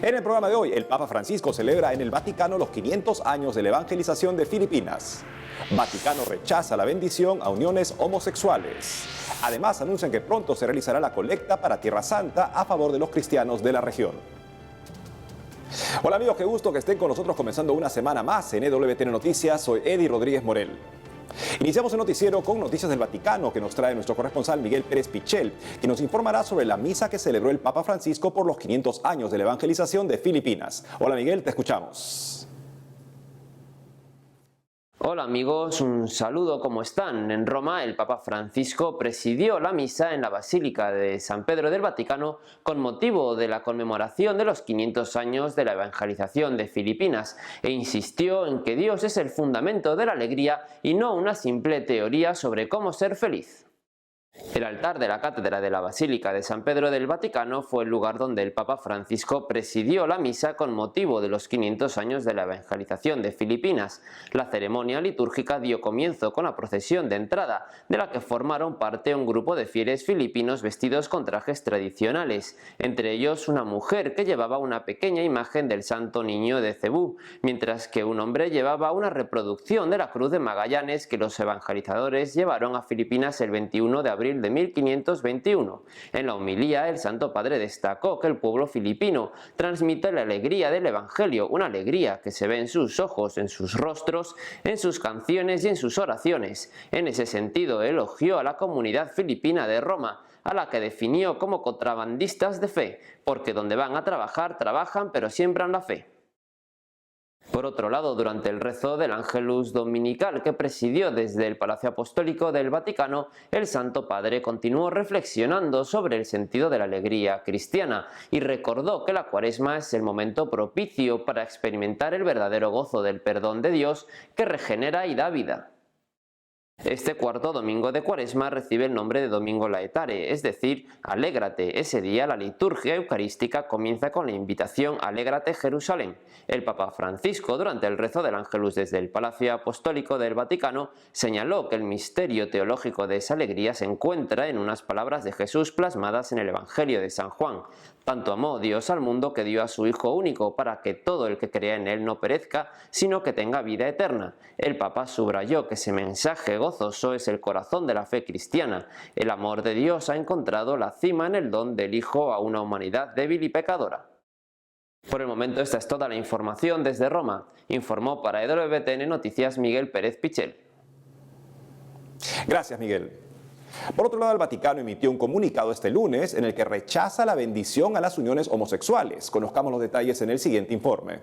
En el programa de hoy, el Papa Francisco celebra en el Vaticano los 500 años de la evangelización de Filipinas. Vaticano rechaza la bendición a uniones homosexuales. Además, anuncian que pronto se realizará la colecta para Tierra Santa a favor de los cristianos de la región. Hola amigos, qué gusto que estén con nosotros comenzando una semana más en EWTN Noticias. Soy Eddie Rodríguez Morel. Iniciamos el noticiero con noticias del Vaticano que nos trae nuestro corresponsal Miguel Pérez Pichel, que nos informará sobre la misa que celebró el Papa Francisco por los 500 años de la evangelización de Filipinas. Hola Miguel, te escuchamos. Hola amigos, un saludo, ¿cómo están? En Roma, el Papa Francisco presidió la misa en la Basílica de San Pedro del Vaticano con motivo de la conmemoración de los 500 años de la evangelización de Filipinas e insistió en que Dios es el fundamento de la alegría y no una simple teoría sobre cómo ser feliz. El altar de la cátedra de la Basílica de San Pedro del Vaticano fue el lugar donde el Papa Francisco presidió la misa con motivo de los 500 años de la evangelización de Filipinas. La ceremonia litúrgica dio comienzo con la procesión de entrada, de la que formaron parte un grupo de fieles filipinos vestidos con trajes tradicionales, entre ellos una mujer que llevaba una pequeña imagen del Santo Niño de Cebú, mientras que un hombre llevaba una reproducción de la Cruz de Magallanes que los evangelizadores llevaron a Filipinas el 21 de abril de 1521. En la homilía, el Santo Padre destacó que el pueblo filipino transmite la alegría del Evangelio, una alegría que se ve en sus ojos, en sus rostros, en sus canciones y en sus oraciones. En ese sentido, elogió a la comunidad filipina de Roma, a la que definió como contrabandistas de fe, porque donde van a trabajar, trabajan, pero siembran la fe. Por otro lado, durante el rezo del Ángelus Dominical que presidió desde el Palacio Apostólico del Vaticano, el Santo Padre continuó reflexionando sobre el sentido de la alegría cristiana y recordó que la Cuaresma es el momento propicio para experimentar el verdadero gozo del perdón de Dios que regenera y da vida. Este cuarto domingo de Cuaresma recibe el nombre de Domingo Laetare, es decir, alégrate. Ese día la liturgia eucarística comienza con la invitación Alégrate Jerusalén. El Papa Francisco, durante el rezo del Ángelus desde el Palacio Apostólico del Vaticano, señaló que el misterio teológico de esa alegría se encuentra en unas palabras de Jesús plasmadas en el Evangelio de San Juan. Tanto amó Dios al mundo que dio a su Hijo único para que todo el que crea en él no perezca, sino que tenga vida eterna. El Papa subrayó que ese mensaje gozoso es el corazón de la fe cristiana. El amor de Dios ha encontrado la cima en el don del Hijo a una humanidad débil y pecadora. Por el momento esta es toda la información desde Roma. Informó para EWTN Noticias Miguel Pérez Pichel. Gracias Miguel. Por otro lado, el Vaticano emitió un comunicado este lunes en el que rechaza la bendición a las uniones homosexuales. Conozcamos los detalles en el siguiente informe.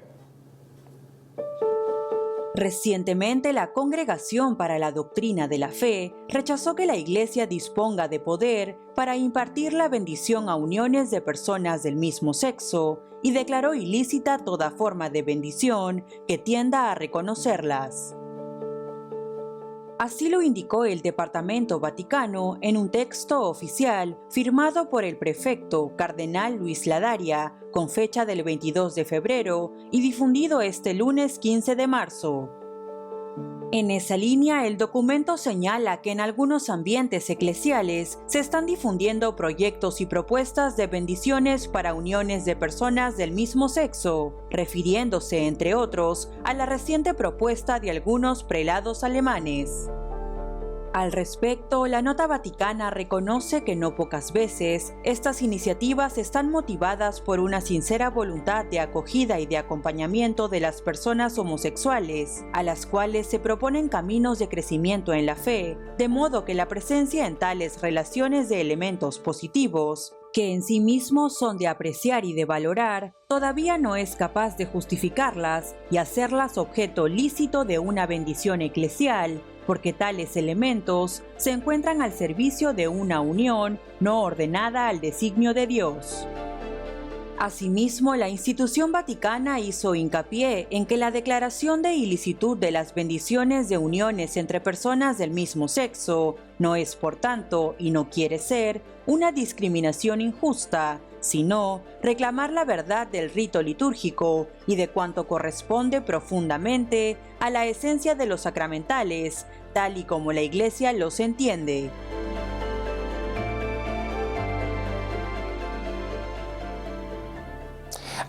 Recientemente, la Congregación para la Doctrina de la Fe rechazó que la Iglesia disponga de poder para impartir la bendición a uniones de personas del mismo sexo y declaró ilícita toda forma de bendición que tienda a reconocerlas. Así lo indicó el Departamento Vaticano en un texto oficial firmado por el prefecto Cardenal Luis Ladaria con fecha del 22 de febrero y difundido este lunes 15 de marzo. En esa línea, el documento señala que en algunos ambientes eclesiales se están difundiendo proyectos y propuestas de bendiciones para uniones de personas del mismo sexo, refiriéndose, entre otros, a la reciente propuesta de algunos prelados alemanes. Al respecto, la nota vaticana reconoce que no pocas veces estas iniciativas están motivadas por una sincera voluntad de acogida y de acompañamiento de las personas homosexuales, a las cuales se proponen caminos de crecimiento en la fe, de modo que la presencia en tales relaciones de elementos positivos, que en sí mismos son de apreciar y de valorar, todavía no es capaz de justificarlas y hacerlas objeto lícito de una bendición eclesial, porque tales elementos se encuentran al servicio de una unión no ordenada al designio de Dios. Asimismo, la institución vaticana hizo hincapié en que la declaración de ilicitud de las bendiciones de uniones entre personas del mismo sexo no es, por tanto, y no quiere ser, una discriminación injusta, sino reclamar la verdad del rito litúrgico y de cuanto corresponde profundamente a la esencia de los sacramentales, tal y como la Iglesia los entiende.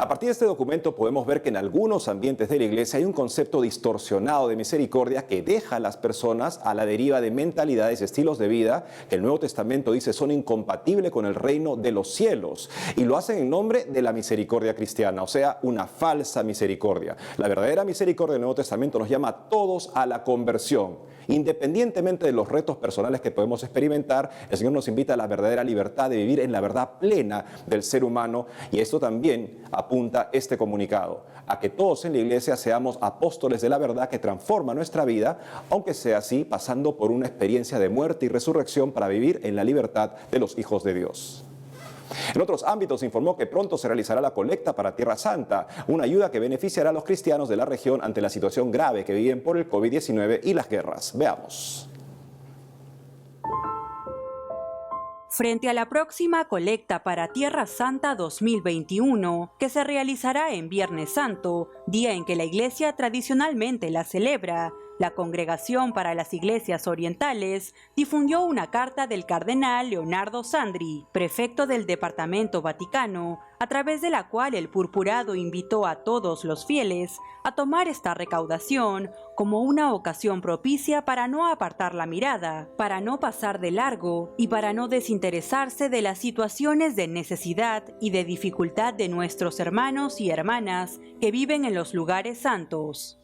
A partir de este documento podemos ver que en algunos ambientes de la iglesia hay un concepto distorsionado de misericordia que deja a las personas a la deriva de mentalidades y estilos de vida que el Nuevo Testamento dice son incompatibles con el reino de los cielos, y lo hacen en nombre de la misericordia cristiana, o sea, una falsa misericordia. La verdadera misericordia del Nuevo Testamento nos llama a todos a la conversión. Independientemente de los retos personales que podemos experimentar, el Señor nos invita a la verdadera libertad de vivir en la verdad plena del ser humano, y esto también apunta este comunicado, a que todos en la iglesia seamos apóstoles de la verdad que transforma nuestra vida, aunque sea así pasando por una experiencia de muerte y resurrección para vivir en la libertad de los hijos de Dios. En otros ámbitos se informó que pronto se realizará la colecta para Tierra Santa, una ayuda que beneficiará a los cristianos de la región ante la situación grave que viven por el COVID-19 y las guerras. Veamos. Frente a la próxima colecta para Tierra Santa 2021, que se realizará en Viernes Santo, día en que la Iglesia tradicionalmente la celebra, la Congregación para las Iglesias Orientales difundió una carta del cardenal Leonardo Sandri, prefecto del Departamento Vaticano, a través de la cual el purpurado invitó a todos los fieles a tomar esta recaudación como una ocasión propicia para no apartar la mirada, para no pasar de largo y para no desinteresarse de las situaciones de necesidad y de dificultad de nuestros hermanos y hermanas que viven en los lugares santos.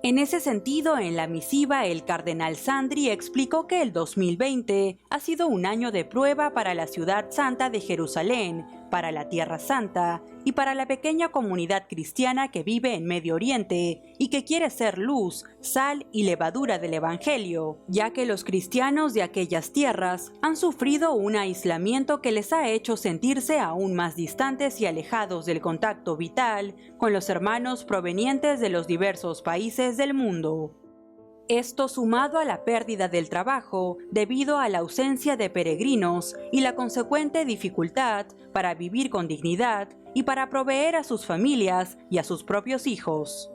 En ese sentido, en la misiva, el cardenal Sandri explicó que el 2020 ha sido un año de prueba para la ciudad santa de Jerusalén, para la Tierra Santa y para la pequeña comunidad cristiana que vive en Medio Oriente y que quiere ser luz, sal y levadura del Evangelio, ya que los cristianos de aquellas tierras han sufrido un aislamiento que les ha hecho sentirse aún más distantes y alejados del contacto vital con los hermanos provenientes de los diversos países del mundo. Esto sumado a la pérdida del trabajo debido a la ausencia de peregrinos y la consecuente dificultad para vivir con dignidad y para proveer a sus familias y a sus propios hijos.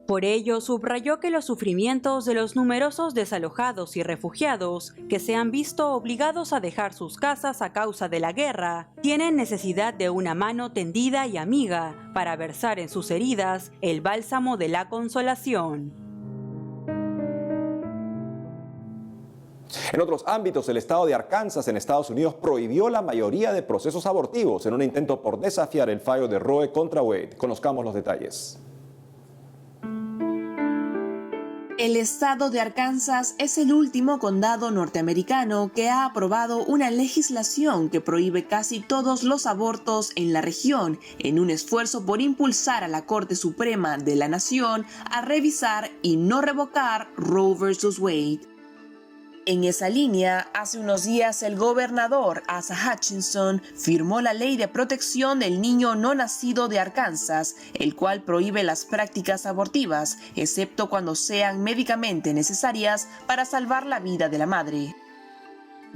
Por ello, subrayó que los sufrimientos de los numerosos desalojados y refugiados que se han visto obligados a dejar sus casas a causa de la guerra tienen necesidad de una mano tendida y amiga para versar en sus heridas el bálsamo de la consolación. En otros ámbitos, el estado de Arkansas en Estados Unidos prohibió la mayoría de procesos abortivos en un intento por desafiar el fallo de Roe contra Wade. Conozcamos los detalles. El estado de Arkansas es el último condado norteamericano que ha aprobado una legislación que prohíbe casi todos los abortos en la región, en un esfuerzo por impulsar a la Corte Suprema de la Nación a revisar y no revocar Roe vs. Wade. En esa línea, hace unos días el gobernador Asa Hutchinson firmó la Ley de Protección del Niño No Nacido de Arkansas, el cual prohíbe las prácticas abortivas, excepto cuando sean médicamente necesarias para salvar la vida de la madre.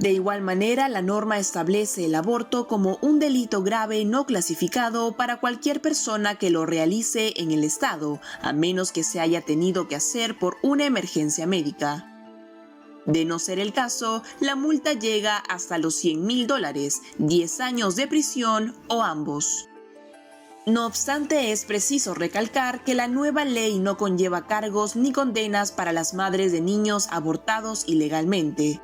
De igual manera, la norma establece el aborto como un delito grave no clasificado para cualquier persona que lo realice en el estado, a menos que se haya tenido que hacer por una emergencia médica. De no ser el caso, la multa llega hasta los $100,000, 10 años de prisión o ambos. No obstante, es preciso recalcar que la nueva ley no conlleva cargos ni condenas para las madres de niños abortados ilegalmente.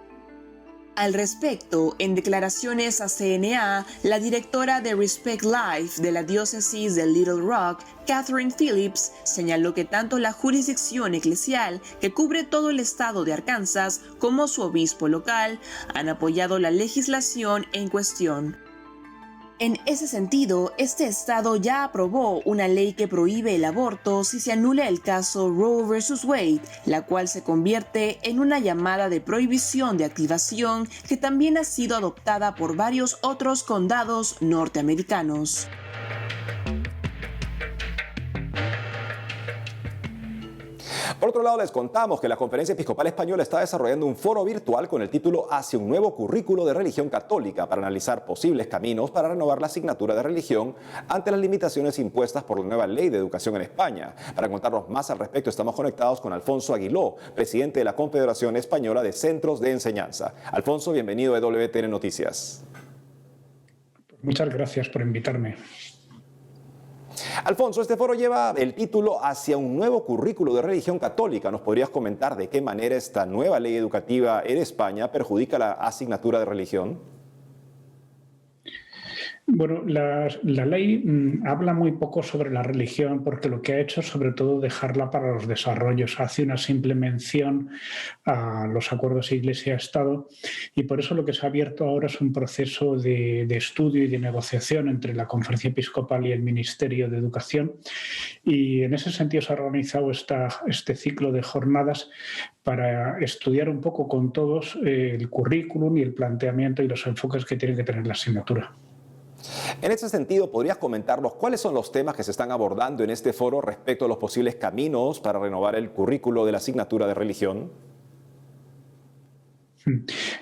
Al respecto, en declaraciones a CNA, la directora de Respect Life de la diócesis de Little Rock, Catherine Phillips, señaló que tanto la jurisdicción eclesial, que cubre todo el estado de Arkansas, como su obispo local, han apoyado la legislación en cuestión. En ese sentido, este estado ya aprobó una ley que prohíbe el aborto si se anula el caso Roe vs. Wade, la cual se convierte en una llamada de prohibición de activación que también ha sido adoptada por varios otros condados norteamericanos. Por otro lado, les contamos que la Conferencia Episcopal Española está desarrollando un foro virtual con el título Hacia un nuevo currículo de religión católica para analizar posibles caminos para renovar la asignatura de religión ante las limitaciones impuestas por la nueva Ley de Educación en España. Para contarnos más al respecto, estamos conectados con Alfonso Aguiló, presidente de la Confederación Española de Centros de Enseñanza. Alfonso, bienvenido a WTN Noticias. Muchas gracias por invitarme. Alfonso, este foro lleva el título Hacia un nuevo currículo de religión católica. ¿Nos podrías comentar de qué manera esta nueva ley educativa en España perjudica la asignatura de religión? Bueno, la ley habla muy poco sobre la religión porque lo que ha hecho es sobre todo dejarla para los desarrollos. Hace una simple mención a los acuerdos Iglesia-Estado y por eso lo que se ha abierto ahora es un proceso de estudio y de negociación entre la Conferencia Episcopal y el Ministerio de Educación, y en ese sentido se ha organizado este ciclo de jornadas para estudiar un poco con todos el currículum y el planteamiento y los enfoques que tiene que tener la asignatura. En ese sentido, ¿podrías comentarnos cuáles son los temas que se están abordando en este foro respecto a los posibles caminos para renovar el currículo de la asignatura de religión?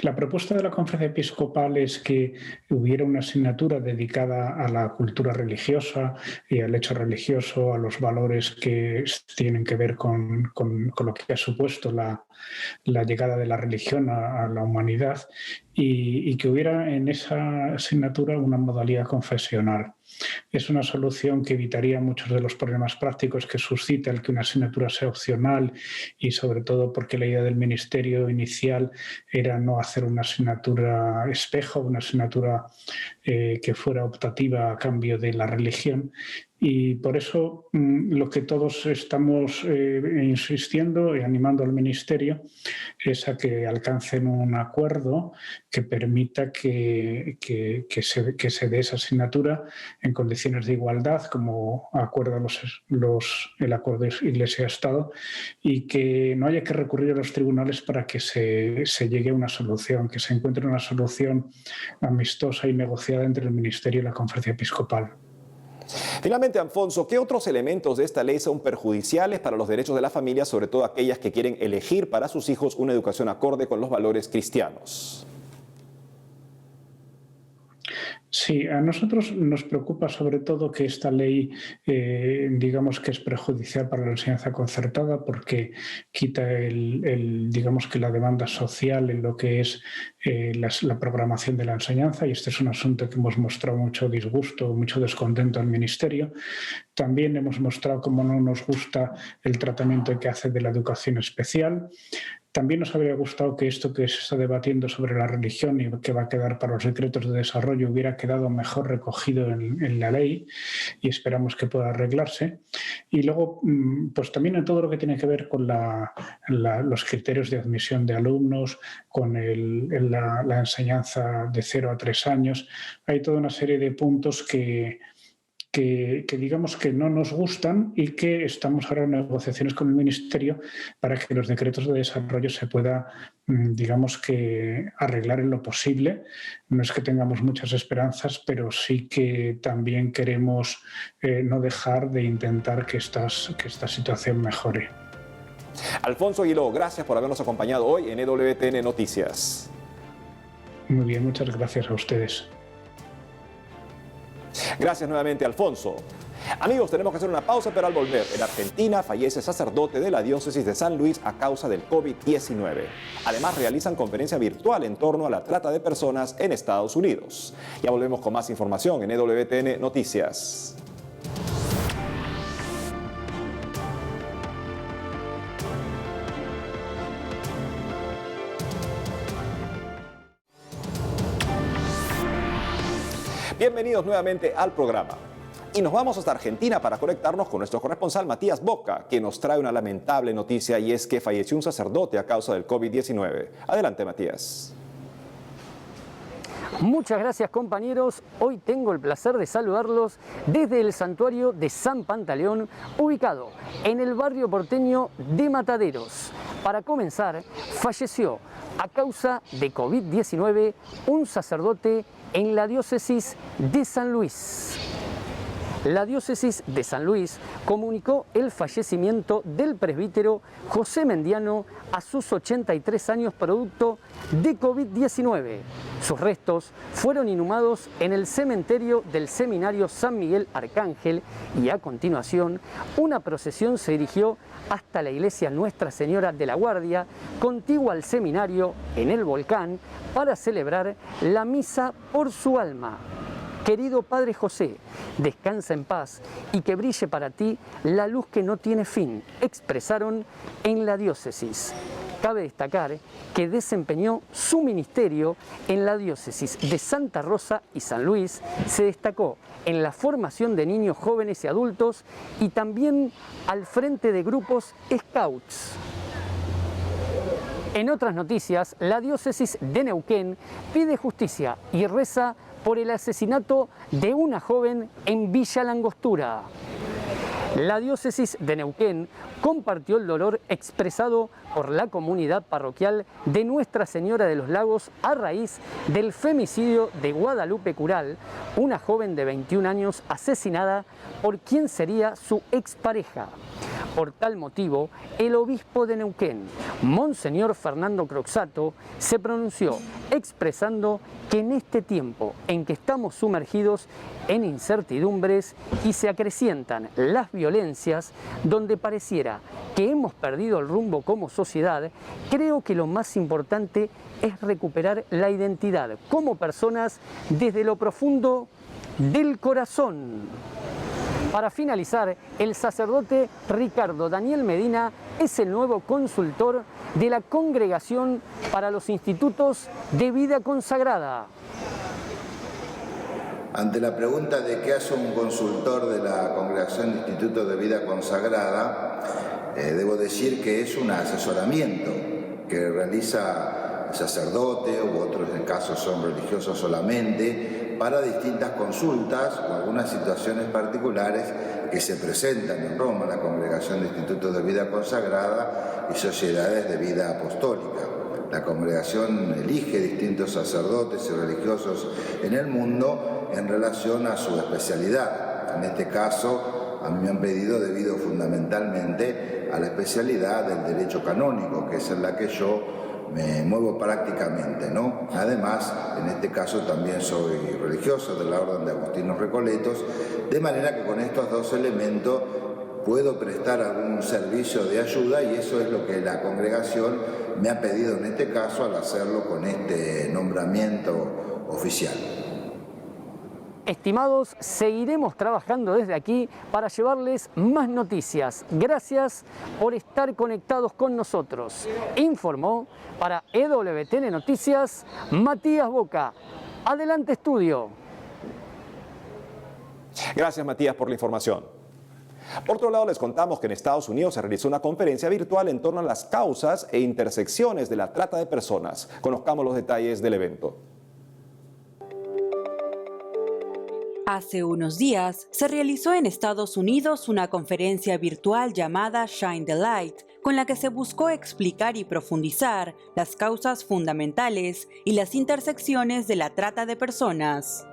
La propuesta de la Conferencia Episcopal es que hubiera una asignatura dedicada a la cultura religiosa y al hecho religioso, a los valores que tienen que ver con lo que ha supuesto la llegada de la religión a la humanidad, y que hubiera en esa asignatura una modalidad confesional. Es una solución que evitaría muchos de los problemas prácticos que suscita el que una asignatura sea opcional, y sobre todo porque la idea del Ministerio inicial era no hacer una asignatura espejo, una asignatura que fuera optativa a cambio de la religión. Y por eso lo que todos estamos insistiendo y animando al Ministerio es a que alcancen un acuerdo que permita que se dé esa asignatura en condiciones de igualdad, como acuerda el acuerdo Iglesia-Estado, y que no haya que recurrir a los tribunales para que se llegue a una solución, que se encuentre una solución amistosa y negociada entre el Ministerio y la Conferencia Episcopal. Finalmente, Alfonso, ¿qué otros elementos de esta ley son perjudiciales para los derechos de la familia, sobre todo aquellas que quieren elegir para sus hijos una educación acorde con los valores cristianos? Sí, a nosotros nos preocupa sobre todo que esta ley, digamos que es perjudicial para la enseñanza concertada, porque quita digamos que la demanda social en lo que es la programación de la enseñanza, y este es un asunto que hemos mostrado mucho disgusto, mucho descontento al Ministerio. También hemos mostrado cómo no nos gusta el tratamiento que hace de la educación especial. También nos habría gustado que esto que se está debatiendo sobre la religión y que va a quedar para los decretos de desarrollo hubiera quedado mejor recogido en la ley, y esperamos que pueda arreglarse. Y luego, pues también en todo lo que tiene que ver con los criterios de admisión de alumnos, con la enseñanza de 0 a 3 años, hay toda una serie de puntos que digamos que no nos gustan, y que estamos ahora en negociaciones con el Ministerio para que los decretos de desarrollo se pueda, digamos que, arreglar en lo posible. No es que tengamos muchas esperanzas, pero sí que también queremos no dejar de intentar que esta situación mejore. Alfonso Aguiló, gracias por habernos acompañado hoy en EWTN Noticias. Muy bien, muchas gracias a ustedes. Gracias nuevamente, Alfonso. Amigos, tenemos que hacer una pausa, pero al volver, en Argentina fallece sacerdote de la diócesis de San Luis a causa del COVID-19. Además, realizan conferencia virtual en torno a la trata de personas en Estados Unidos. Ya volvemos con más información en EWTN Noticias. Bienvenidos nuevamente al programa. Y nos vamos hasta Argentina para conectarnos con nuestro corresponsal Matías Boca, que nos trae una lamentable noticia, y es que falleció un sacerdote a causa del COVID-19. Adelante, Matías. Muchas gracias, compañeros. Hoy tengo el placer de saludarlos desde el santuario de San Pantaleón, ubicado en el barrio porteño de Mataderos. Para comenzar, falleció a causa de COVID-19 un sacerdote en la diócesis de San Luis. La diócesis de San Luis comunicó el fallecimiento del presbítero José Mendiano a sus 83 años producto de COVID-19. Sus restos fueron inhumados en el cementerio del Seminario San Miguel Arcángel, y a continuación una procesión se dirigió hasta la iglesia Nuestra Señora de la Guardia, contigua al seminario en el Volcán, para celebrar la misa por su alma. Querido Padre José, descansa en paz y que brille para ti la luz que no tiene fin, expresaron en la diócesis. Cabe destacar que desempeñó su ministerio en la diócesis de Santa Rosa y San Luis, se destacó en la formación de niños, jóvenes y adultos y también al frente de grupos Scouts. En otras noticias, la diócesis de Neuquén pide justicia y reza por el asesinato de una joven en Villa Langostura. La diócesis de Neuquén compartió el dolor expresado por la comunidad parroquial de Nuestra Señora de los Lagos a raíz del femicidio de Guadalupe Cural, una joven de 21 años asesinada por quien sería su expareja. Por tal motivo, el obispo de Neuquén, Monseñor Fernando Croxato, se pronunció expresando que en este tiempo en que estamos sumergidos en incertidumbres y se acrecientan las violencias, donde pareciera que hemos perdido el rumbo como sociedad, creo que lo más importante es recuperar la identidad como personas desde lo profundo del corazón. Para finalizar, el sacerdote Ricardo Daniel Medina es el nuevo consultor de la Congregación para los Institutos de Vida Consagrada. Ante la pregunta de qué hace un consultor de la Congregación de Institutos de Vida Consagrada, debo decir que es un asesoramiento que realiza el sacerdote u otros en casos son religiosos solamente, para distintas consultas o algunas situaciones particulares que se presentan en Roma, la Congregación de Institutos de Vida Consagrada y Sociedades de Vida Apostólica. La congregación elige distintos sacerdotes y religiosos en el mundo en relación a su especialidad. En este caso, a mí me han pedido debido fundamentalmente a la especialidad del derecho canónico, que es en la que yo me muevo prácticamente, ¿no? Además, en este caso también soy religioso de la Orden de Agustinos Recoletos, de manera que con estos dos elementos puedo prestar algún servicio de ayuda y eso es lo que la congregación me ha pedido en este caso al hacerlo con este nombramiento oficial. Estimados, seguiremos trabajando desde aquí para llevarles más noticias. Gracias por estar conectados con nosotros. Informó para EWTN Noticias, Matías Boca. Adelante, estudio. Gracias, Matías, por la información. Por otro lado, les contamos que en Estados Unidos se realizó una conferencia virtual en torno a las causas e intersecciones de la trata de personas. Conozcamos los detalles del evento. Hace unos días se realizó en Estados Unidos una conferencia virtual llamada Shine the Light, con la que se buscó explicar y profundizar las causas fundamentales y las intersecciones de la trata de personas.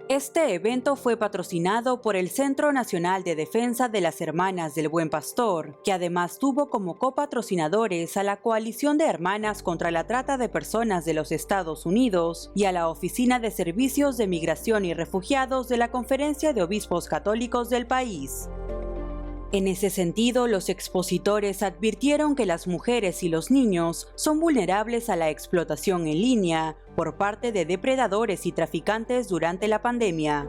Este evento fue patrocinado por el Centro Nacional de Defensa de las Hermanas del Buen Pastor, que además tuvo como copatrocinadores a la Coalición de Hermanas contra la Trata de Personas de los Estados Unidos y a la Oficina de Servicios de Migración y Refugiados de la Conferencia de Obispos Católicos del país. En ese sentido, los expositores advirtieron que las mujeres y los niños son vulnerables a la explotación en línea por parte de depredadores y traficantes durante la pandemia.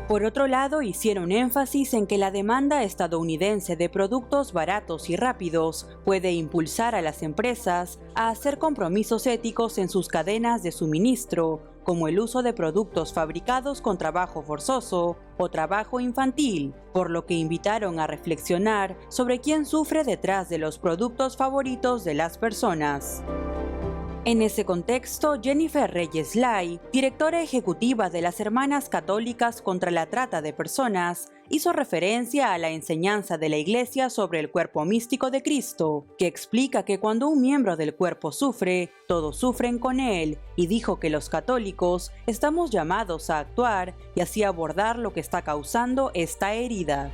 Por otro lado, hicieron énfasis en que la demanda estadounidense de productos baratos y rápidos puede impulsar a las empresas a hacer compromisos éticos en sus cadenas de suministro, como el uso de productos fabricados con trabajo forzoso o trabajo infantil, por lo que invitaron a reflexionar sobre quién sufre detrás de los productos favoritos de las personas. En ese contexto, Jennifer Reyes Lai, directora ejecutiva de las Hermanas Católicas contra la Trata de Personas, hizo referencia a la enseñanza de la Iglesia sobre el cuerpo místico de Cristo, que explica que cuando un miembro del cuerpo sufre, todos sufren con él, y dijo que los católicos estamos llamados a actuar y así abordar lo que está causando esta herida.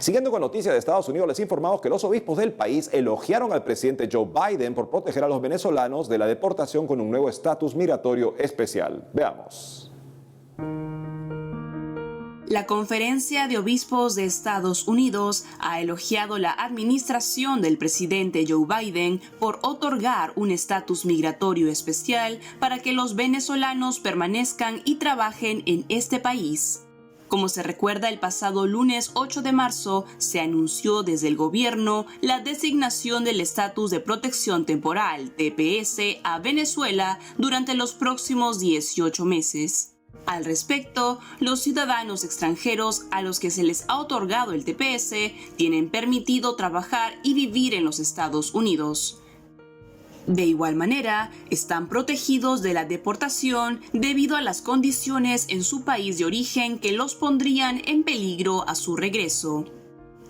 Siguiendo con noticias de Estados Unidos, les informamos que los obispos del país elogiaron al presidente Joe Biden por proteger a los venezolanos de la deportación con un nuevo estatus migratorio especial. Veamos. La Conferencia de Obispos de Estados Unidos ha elogiado la administración del presidente Joe Biden por otorgar un estatus migratorio especial para que los venezolanos permanezcan y trabajen en este país. Como se recuerda, el pasado lunes 8 de marzo se anunció desde el gobierno la designación del estatus de protección temporal, TPS, a Venezuela durante los próximos 18 meses. Al respecto, los ciudadanos extranjeros a los que se les ha otorgado el TPS tienen permitido trabajar y vivir en los Estados Unidos. De igual manera, están protegidos de la deportación debido a las condiciones en su país de origen que los pondrían en peligro a su regreso.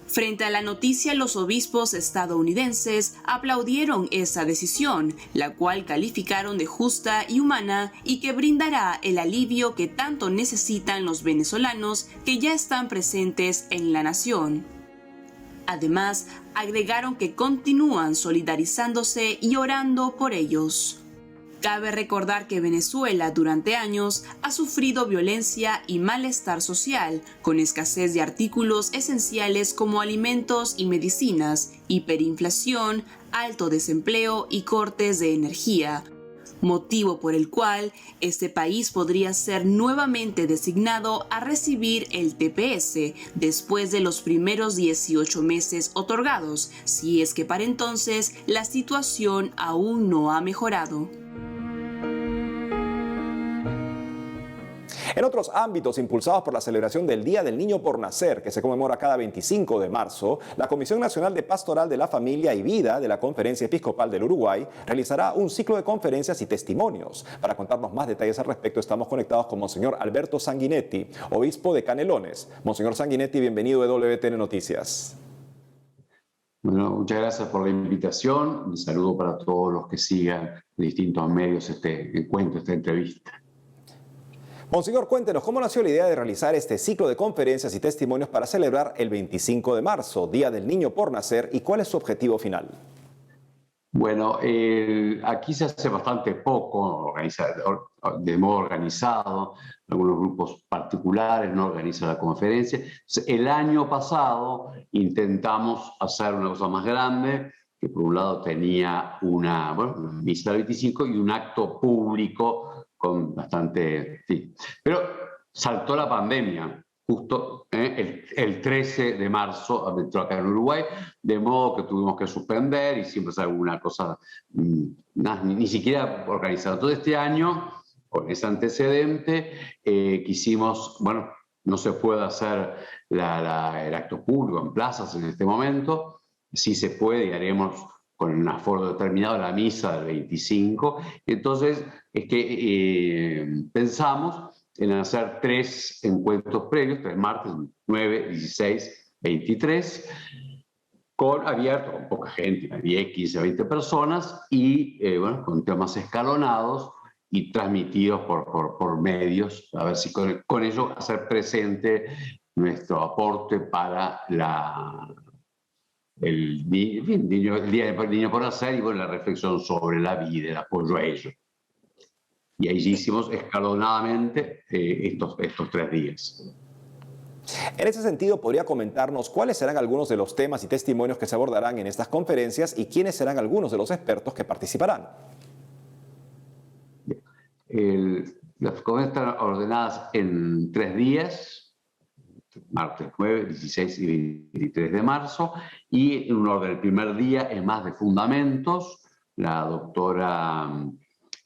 Frente a la noticia, los obispos estadounidenses aplaudieron esa decisión, la cual calificaron de justa y humana y que brindará el alivio que tanto necesitan los venezolanos que ya están presentes en la nación. Además, agregaron que continúan solidarizándose y orando por ellos. Cabe recordar que Venezuela durante años ha sufrido violencia y malestar social, con escasez de artículos esenciales como alimentos y medicinas, hiperinflación, alto desempleo y cortes de energía, motivo por el cual este país podría ser nuevamente designado a recibir el TPS después de los primeros 18 meses otorgados, si es que para entonces la situación aún no ha mejorado. En otros ámbitos impulsados por la celebración del Día del Niño por Nacer, que se conmemora cada 25 de marzo, la Comisión Nacional de Pastoral de la Familia y Vida de la Conferencia Episcopal del Uruguay realizará un ciclo de conferencias y testimonios. Para contarnos más detalles al respecto, estamos conectados con Monseñor Alberto Sanguinetti, obispo de Canelones. Monseñor Sanguinetti, bienvenido a WTN Noticias. Bueno, muchas gracias por la invitación. Un saludo para todos los que sigan en distintos medios este encuentro, esta entrevista. Monseñor, cuéntenos, ¿cómo nació la idea de realizar este ciclo de conferencias y testimonios para celebrar el 25 de marzo, Día del Niño por Nacer, y cuál es su objetivo final? Bueno, aquí se hace bastante poco, de modo organizado, algunos grupos particulares no organizan la conferencia. El año pasado intentamos hacer una cosa más grande, que por un lado tenía una misa del 25 y un acto público con bastante... Sí. Pero saltó la pandemia, justo el 13 de marzo entró acá en Uruguay, de modo que tuvimos que suspender y siempre es alguna cosa ni siquiera organizada. Todo este año, con ese antecedente, quisimos, bueno, no se puede hacer el acto público en plazas en este momento, sí se puede y haremos con un aforo determinado la misa del 25. Entonces, es que pensamos en hacer 3 encuentros previos, 3 martes, 9, 16, 23, abierto con poca gente, 10, 15, 20 personas, y bueno, con temas escalonados y transmitidos por medios, a ver si con ello hacer presente nuestro aporte para el Día del Niño por Nacer y bueno, la reflexión sobre la vida, el apoyo a ello. Y ahí hicimos escalonadamente estos 3 días. En ese sentido, ¿podría comentarnos cuáles serán algunos de los temas y testimonios que se abordarán en estas conferencias y quiénes serán algunos de los expertos que participarán? Las conferencias están ordenadas en 3 días, martes 9, 16 y 23 de marzo, y en un orden, el primer día es más de fundamentos, la doctora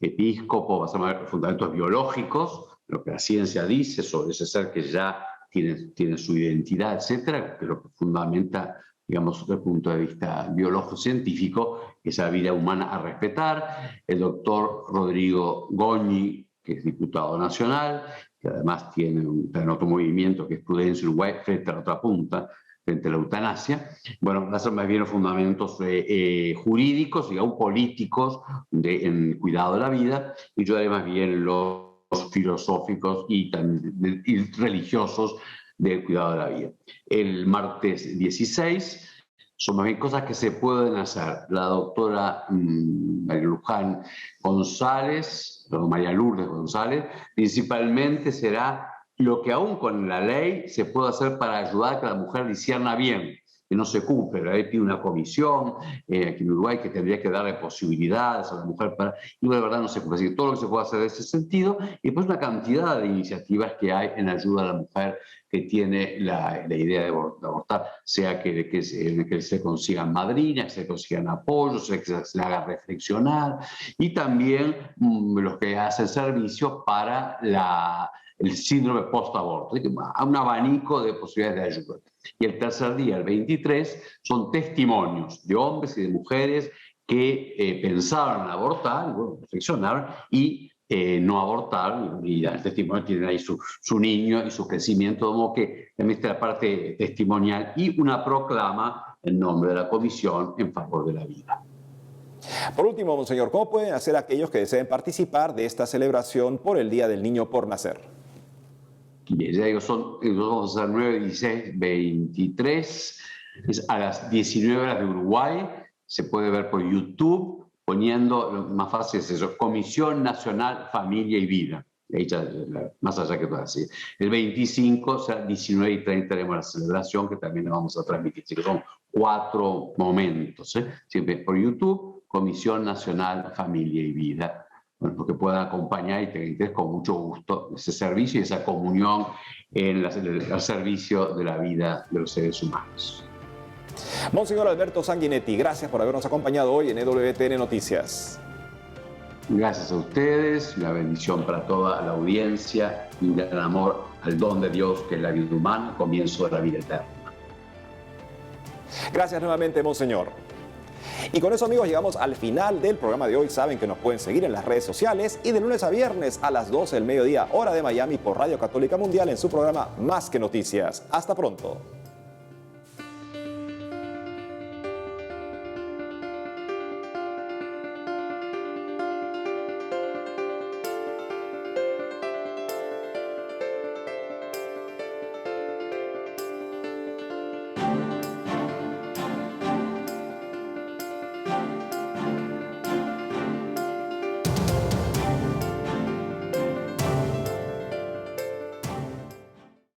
episcopo va a llamar fundamentos biológicos, lo que la ciencia dice sobre ese ser que ya tiene su identidad, etcétera, que lo que fundamenta, digamos, desde el punto de vista biológico-científico, esa vida humana a respetar. El doctor Rodrigo Goñi, que es diputado nacional, que además tiene otro movimiento que es Prudencia Uruguay frente a la otra punta, frente a la eutanasia. Bueno, hacen más bien los fundamentos jurídicos y aún políticos en el cuidado de la vida, y yo haré más bien los filosóficos y religiosos del cuidado de la vida. El martes 16 son más bien cosas que se pueden hacer. La doctora María Lourdes González, principalmente será lo que aún con la ley se puede hacer para ayudar a que la mujer discierna bien, que no se cumple. La ley pide una comisión aquí en Uruguay que tendría que darle posibilidades a la mujer para... Y la verdad no se cumple. Así que todo lo que se puede hacer en ese sentido, y pues una cantidad de iniciativas que hay en ayuda a la mujer que tiene la idea de abortar, sea que se consigan madrinas, que se consigan apoyos, que se le haga reflexionar, y también los que hacen servicios para el síndrome post-aborto, un abanico de posibilidades de ayuda. Y el tercer día, el 23, son testimonios de hombres y de mujeres que pensaron en abortar, bueno, reflexionaron y no abortaron, y el testimonio tiene ahí su niño y su crecimiento, como que también está la parte testimonial y una proclama en nombre de la Comisión en favor de la vida. Por último, monseñor, ¿cómo pueden hacer aquellos que deseen participar de esta celebración por el Día del Niño por Nacer? Bien, ya digo, vamos a hacer 9, 16, 23, es a las 19 horas de Uruguay, se puede ver por YouTube, poniendo, lo más fácil es eso, Comisión Nacional Familia y Vida, ahí ya, más allá que todo así. El 25, o sea, 19:30 tenemos la celebración que también la vamos a transmitir, así que son 4 momentos, siempre por YouTube, Comisión Nacional Familia y Vida. Bueno, porque puedan acompañar y tener interés con mucho gusto ese servicio y esa comunión al servicio de la vida de los seres humanos. Monseñor Alberto Sanguinetti, gracias por habernos acompañado hoy en EWTN Noticias. Gracias a ustedes, una bendición para toda la audiencia y un gran amor al don de Dios que es la vida humana, comienzo de la vida eterna. Gracias nuevamente, monseñor. Y con eso, amigos, llegamos al final del programa de hoy. Saben que nos pueden seguir en las redes sociales y de lunes a viernes a las 12 del mediodía, hora de Miami, por Radio Católica Mundial en su programa Más que Noticias. Hasta pronto.